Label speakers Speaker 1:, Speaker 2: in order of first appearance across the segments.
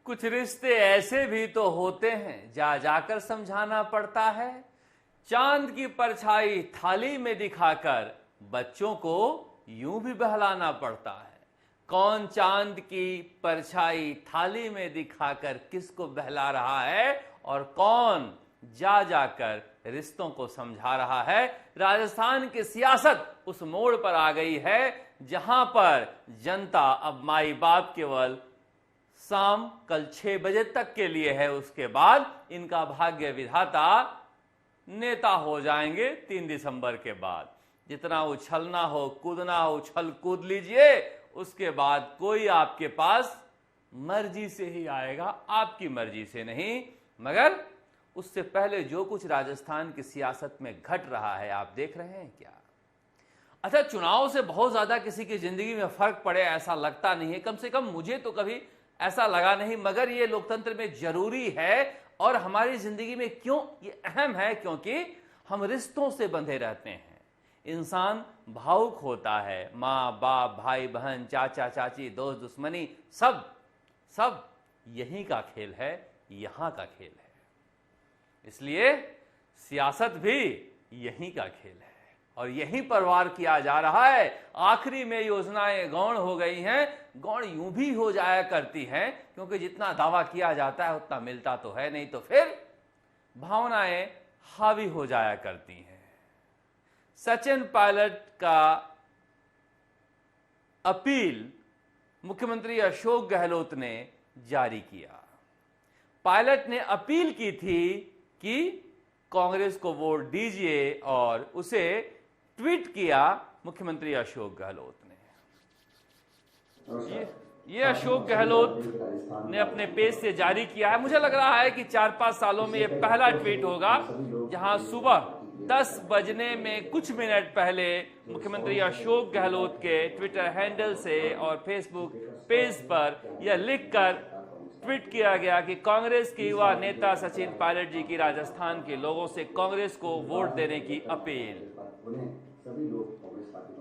Speaker 1: कुछ रिश्ते ऐसे भी तो होते हैं जा जाकर समझाना पड़ता है। चांद की परछाई थाली में दिखाकर बच्चों को यूं भी बहलाना पड़ता है। कौन चांद की परछाई थाली में दिखाकर किसको बहला रहा है और कौन जा जाकर रिश्तों को समझा रहा है। राजस्थान की सियासत उस मोड़ पर आ गई है जहां पर जनता अब माई बाप केवल शाम कल 6 बजे तक के लिए है, उसके बाद इनका भाग्य विधाता नेता हो जाएंगे 3 दिसंबर के बाद। जितना उछलना हो कूदना हो उछल कूद लीजिए, उसके बाद कोई आपके पास मर्जी से ही आएगा, आपकी मर्जी से नहीं। मगर उससे पहले जो कुछ राजस्थान की सियासत में घट रहा है आप देख रहे हैं क्या? अच्छा, चुनाव से बहुत ज्यादा किसी की जिंदगी में फर्क पड़े ऐसा लगता नहीं है, कम से कम मुझे तो कभी ऐसा लगा नहीं। मगर ये लोकतंत्र में जरूरी है और हमारी जिंदगी में क्यों ये अहम है, क्योंकि हम रिश्तों से बंधे रहते हैं। इंसान भावुक होता है, माँ बाप भाई बहन चाचा चाची दोस्त दुश्मनी सब यहीं का खेल है, यहां का खेल है। इसलिए सियासत भी यहीं का खेल है और यहीं पर वार किया जा रहा है। आखिरी में योजनाएं गौण हो गई हैं। गौण यूं भी हो जाया करती हैं क्योंकि जितना दावा किया जाता है उतना मिलता तो है नहीं, तो फिर भावनाएं हावी हो जाया करती हैं। सचिन पायलट का अपील मुख्यमंत्री अशोक गहलोत ने जारी किया। पायलट ने अपील की थी कि कांग्रेस को वोट दीजिए और उसे ट्वीट किया मुख्यमंत्री अशोक गहलोत ने। ये अशोक गहलोत ने अपने पेज से जारी किया है। मुझे लग रहा है कि 4-5 सालों में यह पहला ट्वीट होगा जहां सुबह 10 बजने में कुछ मिनट पहले मुख्यमंत्री अशोक गहलोत के ट्विटर हैंडल से और फेसबुक पेज पर यह लिखकर ट्वीट किया गया कि कांग्रेस के युवा नेता सचिन पायलट जी की राजस्थान के लोगों से कांग्रेस को वोट देने की अपील।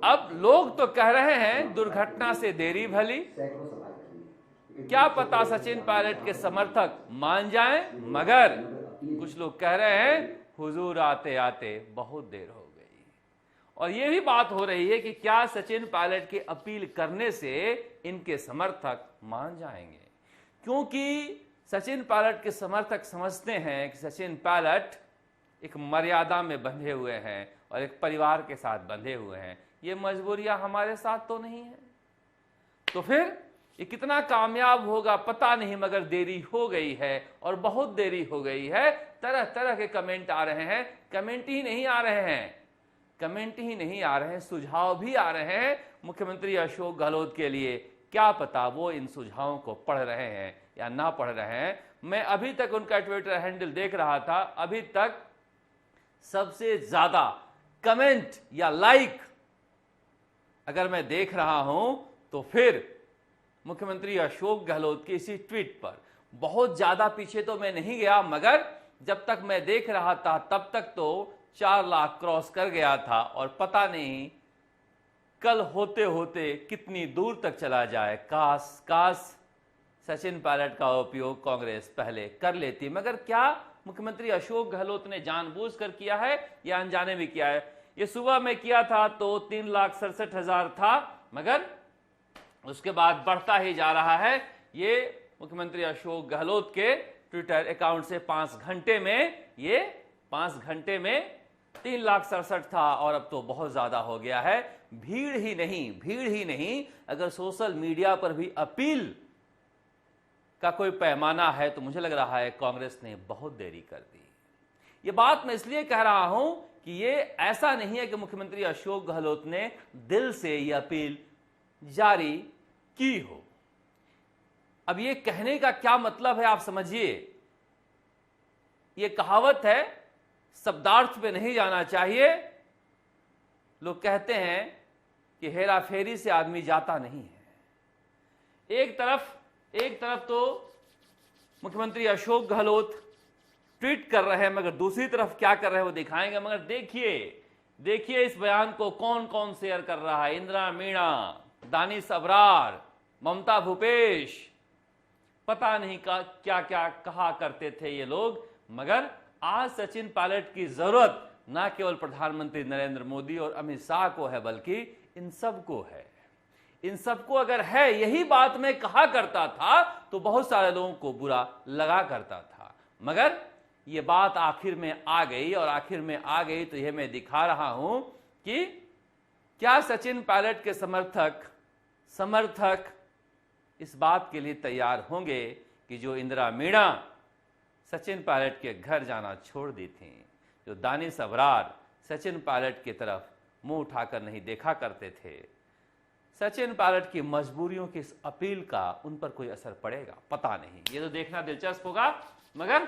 Speaker 1: अब लोग तो कह रहे हैं दुर्घटना से देरी भली, क्या पता सचिन पायलट के समर्थक मान जाएं, मगर कुछ लोग कह रहे हैं हुजूर आते आते बहुत देर हो गई। और यह भी बात हो रही है कि क्या सचिन पायलट की अपील करने से इनके समर्थक मान जाएंगे, क्योंकि सचिन पायलट के समर्थक समझते हैं कि सचिन पायलट एक मर्यादा में बंधे हुए हैं और एक परिवार के साथ बंधे हुए हैं। ये मजबूरियां हमारे साथ तो नहीं है, तो फिर ये कितना कामयाब होगा पता नहीं, मगर देरी हो गई है और बहुत देरी हो गई है। तरह तरह के कमेंट आ रहे हैं, कमेंट ही नहीं आ रहे हैं, सुझाव भी आ रहे हैं मुख्यमंत्री अशोक गहलोत के लिए। क्या पता वो इन सुझावों को पढ़ रहे हैं या ना पढ़ रहे हैं। मैं अभी तक उनका ट्विटर हैंडल देख रहा था, अभी तक सबसे ज्यादा कमेंट या लाइक अगर मैं देख रहा हूं तो फिर मुख्यमंत्री अशोक गहलोत के इसी ट्वीट पर। बहुत ज्यादा पीछे तो मैं नहीं गया, मगर जब तक मैं देख रहा था तब तक तो 4 लाख क्रॉस कर गया था और पता नहीं कल होते होते कितनी दूर तक चला जाए। काश सचिन पायलट का उपयोग कांग्रेस पहले कर लेती, मगर क्या मुख्यमंत्री अशोक गहलोत ने जानबूझकर किया है या अनजाने में किया है? ये सुबह में किया था तो 3,67,000 था, मगर उसके बाद बढ़ता ही जा रहा है। ये मुख्यमंत्री अशोक गहलोत के ट्विटर अकाउंट से 5 घंटे में 3,67,000 था और अब तो बहुत ज्यादा हो गया है। भीड़ ही नहीं, अगर सोशल मीडिया पर भी अपील का कोई पैमाना है तो मुझे लग रहा है कांग्रेस ने बहुत देरी कर दी। ये बात मैं इसलिए कह रहा हूं कि ये ऐसा नहीं है कि मुख्यमंत्री अशोक गहलोत ने दिल से यह अपील जारी की हो। अब ये कहने का क्या मतलब है आप समझिए। ये कहावत है, शब्दार्थ पे नहीं जाना चाहिए। लोग कहते हैं कि हेरा फेरी से आदमी जाता नहीं है। एक तरफ तो मुख्यमंत्री अशोक गहलोत ट्वीट कर रहे हैं, मगर दूसरी तरफ क्या कर रहे हैं वो दिखाएंगे। मगर देखिए इस बयान को कौन कौन शेयर कर रहा है। इंदिरा मीणा, दानिश अबरार, ममता भूपेश, पता नहीं क्या क्या कहा करते थे ये लोग, मगर आज सचिन पायलट की जरूरत ना केवल प्रधानमंत्री नरेंद्र मोदी और अमित शाह को है, बल्कि इन सबको है। इन सबको अगर है, यही बात मैं कहा करता था तो बहुत सारे लोगों को बुरा लगा करता था, मगर ये बात आखिर में आ गई, और आखिर में आ गई तो यह मैं दिखा रहा हूं कि क्या सचिन पायलट के समर्थक इस बात के लिए तैयार होंगे कि जो इंदिरा मीणा सचिन पायलट के घर जाना छोड़ दी थी, जो दानिश अबरार सचिन पायलट की तरफ मुंह उठाकर नहीं देखा करते थे, सचिन पायलट की मजबूरियों की इस अपील का उन पर कोई असर पड़ेगा? पता नहीं, ये तो देखना दिलचस्प होगा। मगर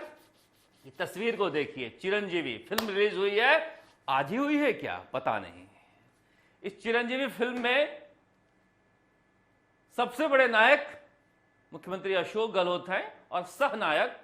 Speaker 1: इस तस्वीर को देखिए, चिरंजीवी फिल्म रिलीज हुई है, आज ही हुई है क्या पता नहीं। इस चिरंजीवी फिल्म में सबसे बड़े नायक मुख्यमंत्री अशोक गहलोत हैं और सहनायक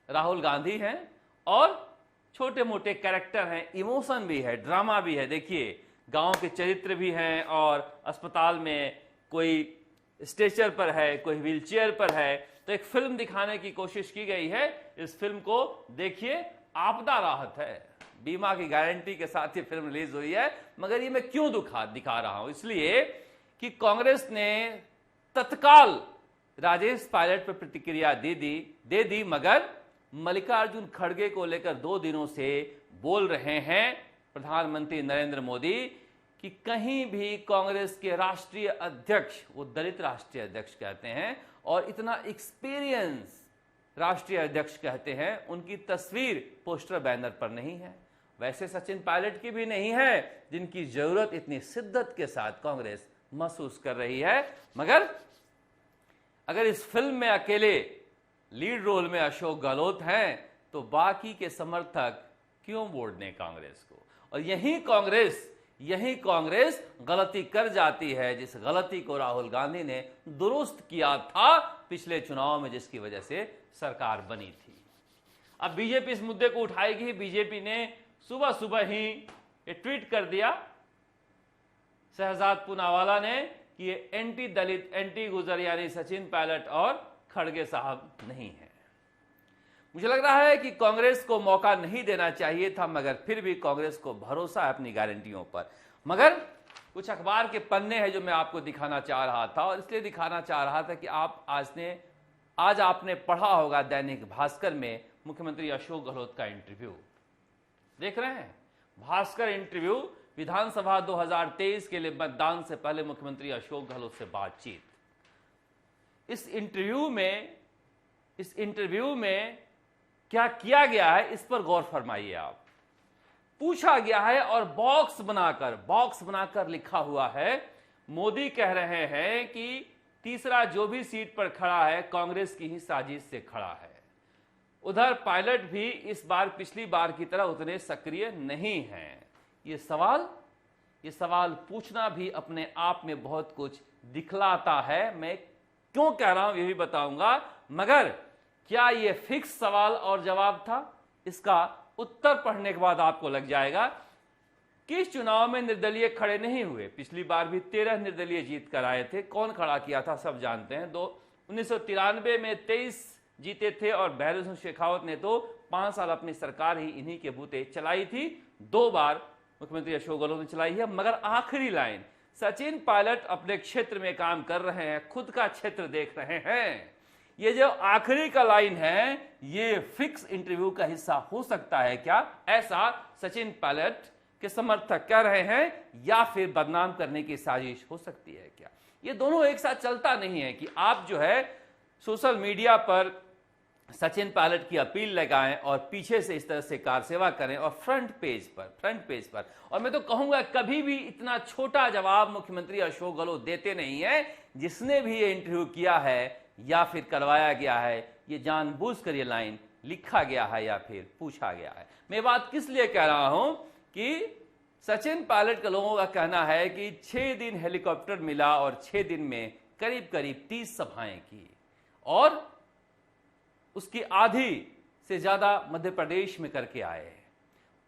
Speaker 1: राहुल गांधी हैं, और छोटे मोटे कैरेक्टर हैं, इमोशन भी है, ड्रामा भी है। देखिए, गांव के चरित्र भी हैं, और अस्पताल में कोई स्ट्रेचर पर है, कोई व्हीलचेयर पर है, तो एक फिल्म दिखाने की कोशिश की गई है। इस फिल्म को देखिए, आपदा राहत है, बीमा की गारंटी के साथ ये फिल्म रिलीज हुई है। मगर ये मैं क्यों दिखा रहा हूं? इसलिए कि कांग्रेस ने तत्काल राजेश पायलट पर प्रतिक्रिया दे दी, मगर मल्लिकार्जुन खड़गे को लेकर 2 दिनों से बोल रहे हैं प्रधानमंत्री नरेंद्र मोदी कि कहीं भी कांग्रेस के राष्ट्रीय अध्यक्ष, वो दलित राष्ट्रीय अध्यक्ष कहते हैं और इतना एक्सपीरियंस राष्ट्रीय अध्यक्ष कहते हैं, उनकी तस्वीर पोस्टर बैनर पर नहीं है। वैसे सचिन पायलट की भी नहीं है, जिनकी जरूरत इतनी शिद्दत के साथ कांग्रेस महसूस कर रही है। मगर अगर इस फिल्म में अकेले लीड रोल में अशोक गहलोत हैं, तो बाकी के समर्थक क्यों वोट दें कांग्रेस को? और यही कांग्रेस गलती कर जाती है, जिस गलती को राहुल गांधी ने दुरुस्त किया था पिछले चुनाव में, जिसकी वजह से सरकार बनी थी। अब बीजेपी इस मुद्दे को उठाएगी। बीजेपी ने सुबह सुबह ही ये ट्वीट कर दिया शहजाद पूनावाला ने कि ये एंटी दलित, एंटी गुजर यानी सचिन पायलट और खड़गे साहब नहीं है। मुझे लग रहा है कि कांग्रेस को मौका नहीं देना चाहिए था, मगर फिर भी कांग्रेस को भरोसा है अपनी गारंटियों पर। मगर कुछ अखबार के पन्ने हैं जो मैं आपको दिखाना चाह रहा था, और इसलिए दिखाना चाह रहा था कि आज आपने पढ़ा होगा दैनिक भास्कर में मुख्यमंत्री अशोक गहलोत का इंटरव्यू। देख रहे हैं भास्कर इंटरव्यू, विधानसभा 2023 के लिए मतदान से पहले मुख्यमंत्री अशोक गहलोत से बातचीत। इस इंटरव्यू में क्या किया गया है, इस पर गौर फरमाइए आप। पूछा गया है और बॉक्स बनाकर लिखा हुआ है, मोदी कह रहे हैं कि तीसरा जो भी सीट पर खड़ा है कांग्रेस की ही साजिश से खड़ा है। उधर पायलट भी इस बार पिछली बार की तरह उतने सक्रिय नहीं हैं। ये सवाल पूछना भी अपने आप में बहुत कुछ दिखलाता है। मैं क्यों कह रहा हूं ये भी बताऊंगा, मगर क्या ये फिक्स सवाल और जवाब था? इसका उत्तर पढ़ने के बाद आपको लग जाएगा। किस चुनाव में निर्दलीय खड़े नहीं हुए? पिछली बार भी 13 निर्दलीय जीत कर आए थे। कौन खड़ा किया था सब जानते हैं। 1993 में 23 जीते थे, और बहरीन सिंह शेखावत ने तो 5 साल अपनी सरकार ही इन्हीं के बूते चलाई थी। 2 बार मुख्यमंत्री अशोक गहलोत ने चलाई है। मगर आखिरी लाइन, सचिन पायलट अपने क्षेत्र में काम कर रहे हैं, खुद का क्षेत्र देख रहे हैं। ये जो आखिरी का लाइन है, ये फिक्स इंटरव्यू का हिस्सा हो सकता है क्या? ऐसा सचिन पायलट के समर्थक कह रहे हैं, या फिर बदनाम करने की साजिश हो सकती है क्या? ये दोनों एक साथ चलता नहीं है कि आप जो है सोशल मीडिया पर सचिन पायलट की अपील लगाएं और पीछे से इस तरह से कार सेवा करें, और फ्रंट पेज पर और मैं तो कहूंगा कभी भी इतना छोटा जवाब मुख्यमंत्री अशोक गहलोत देते नहीं है। जिसने भी ये इंटरव्यू किया है या फिर करवाया गया है, ये जानबूझकर ये लाइन लिखा गया है या फिर पूछा गया है। मैं बात किस लिए कह रहा हूं कि सचिन पायलट के लोगों का कहना है कि 6 दिन हेलीकॉप्टर मिला और 6 दिन में करीब 30 सभाएं की, और उसकी आधी से ज्यादा मध्य प्रदेश में करके आए।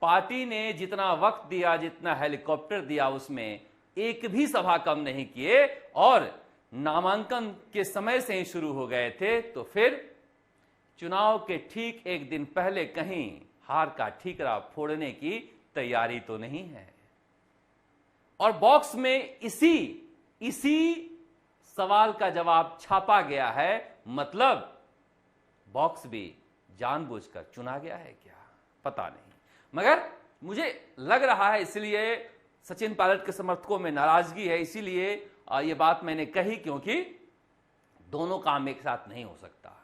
Speaker 1: पार्टी ने जितना वक्त दिया, जितना हेलीकॉप्टर दिया, उसमें एक भी सभा कम नहीं किए, और नामांकन के समय से ही शुरू हो गए थे, तो फिर चुनाव के ठीक एक दिन पहले कहीं हार का ठीकरा फोड़ने की तैयारी तो नहीं है। और बॉक्स में इसी सवाल का जवाब छापा गया है, मतलब बॉक्स भी जानबूझकर चुना गया है क्या, पता नहीं। मगर मुझे लग रहा है, इसलिए सचिन पायलट के समर्थकों में नाराजगी है, इसीलिए ये बात मैंने कही, क्योंकि दोनों काम एक साथ नहीं हो सकता,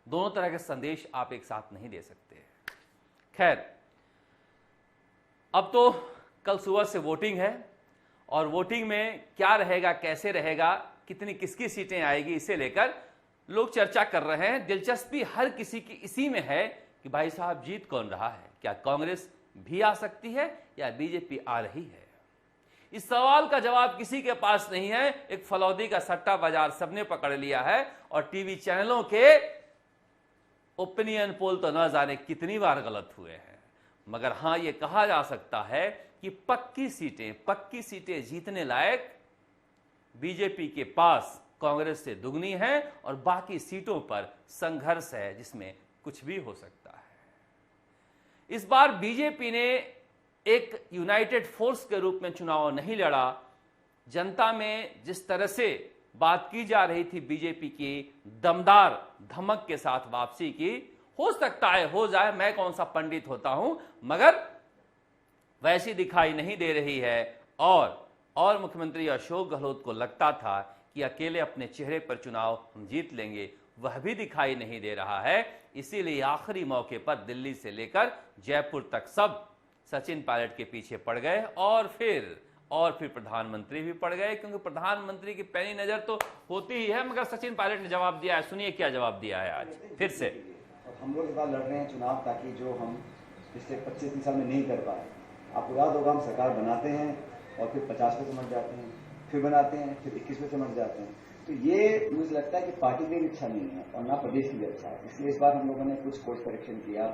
Speaker 1: दोनों तरह के संदेश आप एक साथ नहीं दे सकते। खैर, अब तो कल सुबह से वोटिंग है, और वोटिंग में क्या रहेगा, कैसे रहेगा, कितनी किसकी सीटें आएगी, इसे लेकर लोग चर्चा कर रहे हैं। दिलचस्पी हर किसी की इसी में है कि भाई साहब जीत कौन रहा है, क्या कांग्रेस भी आ सकती है या बीजेपी आ रही है। इस सवाल का जवाब किसी के पास नहीं है। एक फलौदी का सट्टा बाजार सबने पकड़ लिया है, और टीवी चैनलों के ओपिनियन पोल तो न जाने कितनी बार गलत हुए हैं। मगर हां, यह कहा जा सकता है कि पक्की सीटें जीतने लायक बीजेपी के पास कांग्रेस से दुगनी है, और बाकी सीटों पर संघर्ष है जिसमें कुछ भी हो सकता है। इस बार बीजेपी ने एक यूनाइटेड फोर्स के रूप में चुनाव नहीं लड़ा। जनता में जिस तरह से बात की जा रही थी बीजेपी की दमदार धमक के साथ वापसी की, हो सकता है हो जाए, मैं कौन सा पंडित होता हूं, मगर वैसी दिखाई नहीं दे रही है। और मुख्यमंत्री अशोक गहलोत को लगता था कि अकेले अपने चेहरे पर चुनाव हम जीत लेंगे, वह भी दिखाई नहीं दे रहा है। इसीलिए आखिरी मौके पर दिल्ली से लेकर जयपुर तक सब सचिन पायलट के पीछे पड़ गए, और फिर प्रधानमंत्री भी पड़ गए, क्योंकि प्रधानमंत्री की पैनी नजर तो होती ही है। मगर सचिन पायलट ने जवाब दिया है, सुनिए क्या जवाब दिया है आज फिर से।
Speaker 2: और हम लोग इस बार लड़ रहे हैं चुनाव, ताकि जो हम पिछले 25-30 साल में नहीं कर पाए। आपको याद होगा, हम सरकार बनाते हैं और फिर 50 पे समझ जाते हैं, फिर बनाते हैं, फिर 21 पे समझ जाते हैं। तो ये मुझे लगता है कि पार्टी की भी इच्छा नहीं है और ना प्रदेश की भी इच्छा है। इसलिए इस बार हम लोगों ने कुछ कोर्स करेक्शन किया,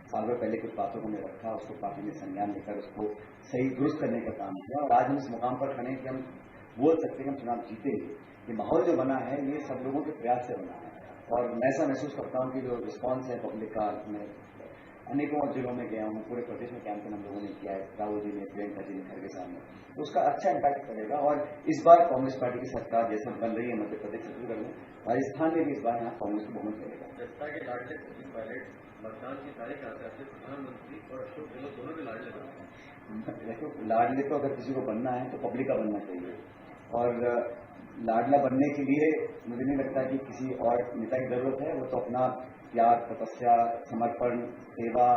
Speaker 2: साल भर पहले कुछ बातों को हमने रखा, उसको पार्टी में संज्ञान लेकर उसको सही दुरुस्त करने का काम किया, और आज हम इस मुकाम पर खड़े कि हम बोल सकते हैं कि हम चुनाव जीतेंगे। ये माहौल जो बना है, ये सब लोगों के प्रयास से बना है, और मैं ऐसा महसूस करता हूँ कि जो रिस्पॉन्स है पब्लिक का, मैं अनेकों जिलों में गया हूँ, पूरे प्रदेश में कैंपेन हम लोगों ने किया है, राहुल जी ने, प्रियंका जी ने घर के सामने, तो उसका अच्छा इम्पैक्ट पड़ेगा। और इस बार कांग्रेस पार्टी की सरकार जैसे बन रही है मध्य प्रदेश छत्तीसगढ़ में, राजस्थान में भी इस बार यहाँ कांग्रेस को बहुमत मिलेगा।
Speaker 3: जनता के लाडले सचिन पायलट मतदान की तारीख आते आते प्रधानमंत्री और अशोक गहलोत दोनों के लाडले बने हैं।
Speaker 2: देखो, लाडले तो अगर किसी को बनना है तो पब्लिक का बनना चाहिए, और लाडला बनने के लिए मुझे नहीं लगता कि किसी और नेता की जरूरत है। वो तो अपना त्याग, तपस्या, समर्पण, सेवा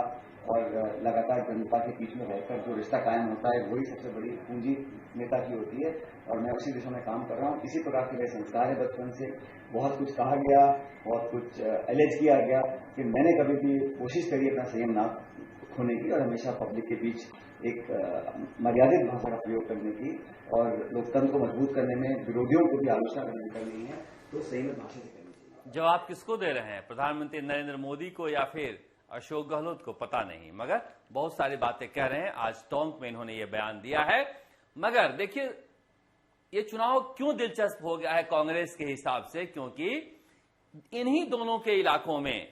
Speaker 2: और लगातार जनता के बीच में रहकर जो रिश्ता कायम होता है, वही सबसे बड़ी पूंजी नेता की होती है, और मैं उसी दिशा में काम कर रहा हूँ। इसी प्रकार के मेरे संस्कार है बचपन से। बहुत कुछ कहा गया, बहुत कुछ एलेज किया गया, कि मैंने कभी भी कोशिश करी अपना संयम ना खोने की, और हमेशा पब्लिक के बीच एक मर्यादित भाषा का प्रयोग करने की, और लोकतंत्र को मजबूत करने में विरोधियों को भी आलोचना करनी है तो सही में भाषा से करनी चाहिए।
Speaker 1: जवाब किसको दे रहे हैं, प्रधानमंत्री नरेंद्र मोदी को या फिर अशोक गहलोत को, पता नहीं, मगर बहुत सारी बातें कह रहे हैं। आज टोंक में इन्होंने ये बयान दिया है। मगर देखिए, ये चुनाव क्यों दिलचस्प हो गया है कांग्रेस के हिसाब से, क्योंकि इन्हीं दोनों के इलाकों में,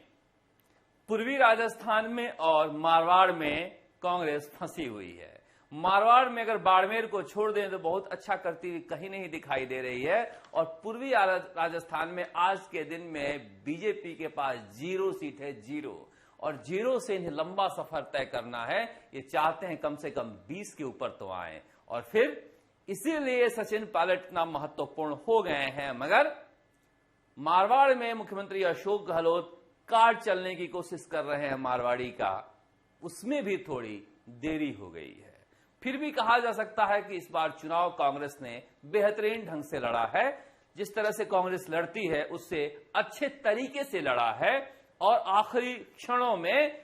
Speaker 1: पूर्वी राजस्थान में और मारवाड़ में कांग्रेस फंसी हुई है। मारवाड़ में अगर बाड़मेर को छोड़ दें तो बहुत अच्छा करती हुई कहीं नहीं दिखाई दे रही है, और पूर्वी राजस्थान में आज के दिन में बीजेपी के पास 0 सीट है, 0, और 0 से इन्हें लंबा सफर तय करना है। ये चाहते हैं कम से कम 20 के ऊपर तो आए, और फिर इसीलिए सचिन पायलट इतना महत्वपूर्ण हो गए हैं। मगर मारवाड़ में मुख्यमंत्री अशोक गहलोत कार्ड चलने की कोशिश कर रहे हैं मारवाड़ी का, उसमें भी थोड़ी देरी हो गई है। फिर भी कहा जा सकता है कि इस बार चुनाव कांग्रेस ने बेहतरीन ढंग से लड़ा है। जिस तरह से कांग्रेस लड़ती है उससे अच्छे तरीके से लड़ा है, और आखिरी क्षणों में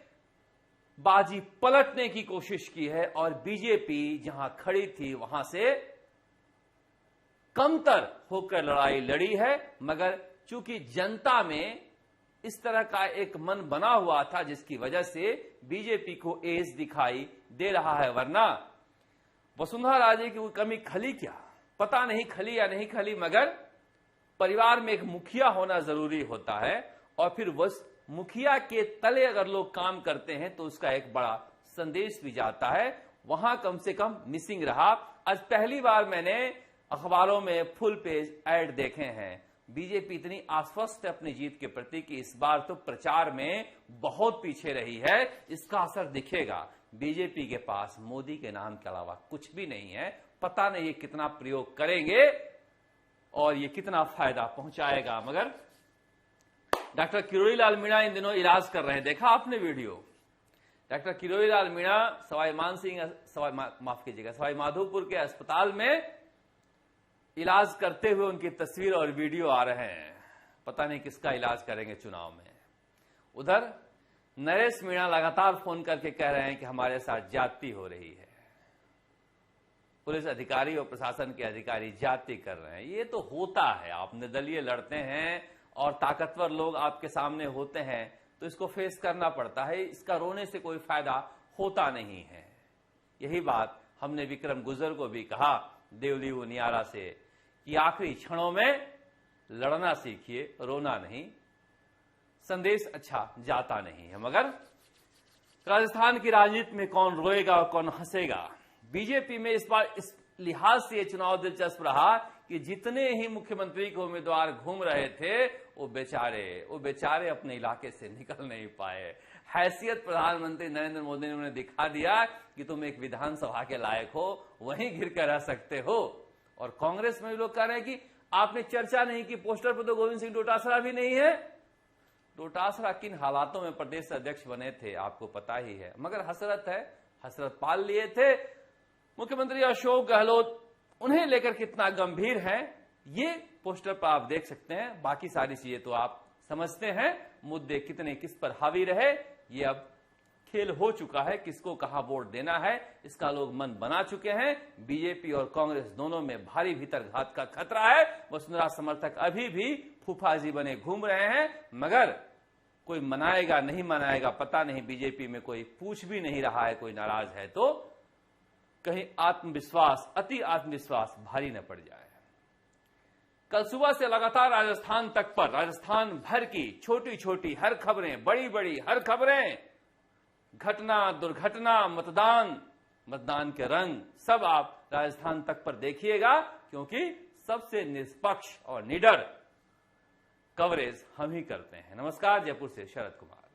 Speaker 1: बाजी पलटने की कोशिश की है, और बीजेपी जहां खड़ी थी वहां से कमतर होकर लड़ाई लड़ी है। मगर चूंकि जनता में इस तरह का एक मन बना हुआ था, जिसकी वजह से बीजेपी को एज दिखाई दे रहा है। वरना वसुंधरा राजे की कोई कमी खली क्या, पता नहीं खली या नहीं खली, मगर परिवार में एक मुखिया होना जरूरी होता है और फिर उस मुखिया के तले अगर लोग काम करते हैं तो उसका एक बड़ा संदेश भी जाता है। वहां कम से कम मिसिंग रहा। आज पहली बार मैंने अखबारों में फुल पेज ऐड देखे हैं। बीजेपी इतनी आश्वस्त है अपनी जीत के प्रति कि इस बार तो प्रचार में बहुत पीछे रही है। इसका असर दिखेगा। बीजेपी के पास मोदी के नाम के अलावा कुछ भी नहीं है। पता नहीं ये कितना प्रयोग करेंगे और ये कितना फायदा पहुंचाएगा। मगर डॉक्टर किरोड़ी लाल मीणा इन दिनों इलाज कर रहे हैं, देखा आपने वीडियो। डॉक्टर किरोड़ी लाल मीणा सवाई माधोपुर के अस्पताल में इलाज करते हुए उनकी तस्वीर और वीडियो आ रहे हैं। पता नहीं किसका इलाज करेंगे चुनाव में। उधर नरेश मीणा लगातार फोन करके कह रहे हैं कि हमारे साथ जाति हो रही है। पुलिस अधिकारी और प्रशासन के अधिकारी जाति कर रहे हैं। ये तो होता है, आप निर्दलीय लड़ते हैं और ताकतवर लोग आपके सामने होते हैं तो इसको फेस करना पड़ता है। इसका रोने से कोई फायदा होता नहीं है। यही बात हमने विक्रम गुजर को भी कहा देवली उनियारा से कि आखिरी क्षणों में लड़ना सीखिए, रोना नहीं। संदेश अच्छा जाता नहीं है। मगर राजस्थान की राजनीति में कौन रोएगा और कौन हंसेगा। बीजेपी में इस बार इस लिहाज से चुनाव दिलचस्प रहा कि जितने ही मुख्यमंत्री के उम्मीदवार घूम रहे थे वो बेचारे अपने इलाके से निकल नहीं पाए। हैसियत प्रधानमंत्री नरेंद्र मोदी ने उन्हें दिखा दिया कि तुम एक विधानसभा के लायक हो, वहीं घिर कर रह सकते हो। और कांग्रेस में भी लोग कह रहे हैं कि आपने चर्चा नहीं की, पोस्टर पर तो गोविंद सिंह डोटासरा भी नहीं है। डोटासरा किन हालातों में प्रदेश अध्यक्ष बने थे आपको पता ही है। मगर हसरत है, हसरत पाल लिए थे। मुख्यमंत्री अशोक गहलोत उन्हें लेकर कितना गंभीर है ये पोस्टर पर आप देख सकते हैं। बाकी सारी चीजें तो आप समझते हैं। मुद्दे कितने किस पर हावी रहे ये अब खेल हो चुका है। किसको कहां वोट देना है इसका लोग मन बना चुके हैं। बीजेपी और कांग्रेस दोनों में भारी भीतरघात का खतरा है। वसुंधरा समर्थक अभी भी फूफाजी बने घूम रहे हैं। मगर कोई मनाएगा नहीं मनाएगा पता नहीं। बीजेपी में कोई पूछ भी नहीं रहा है, कोई नाराज है तो कहीं आत्मविश्वास, अति आत्मविश्वास भारी न पड़ जाए। कल सुबह से लगातार राजस्थान तक पर राजस्थान भर की छोटी छोटी हर खबरें, बड़ी बड़ी हर खबरें, घटना दुर्घटना, मतदान के रंग सब आप राजस्थान तक पर देखिएगा क्योंकि सबसे निष्पक्ष और निडर कवरेज हम ही करते हैं। नमस्कार, जयपुर से शरद कुमार।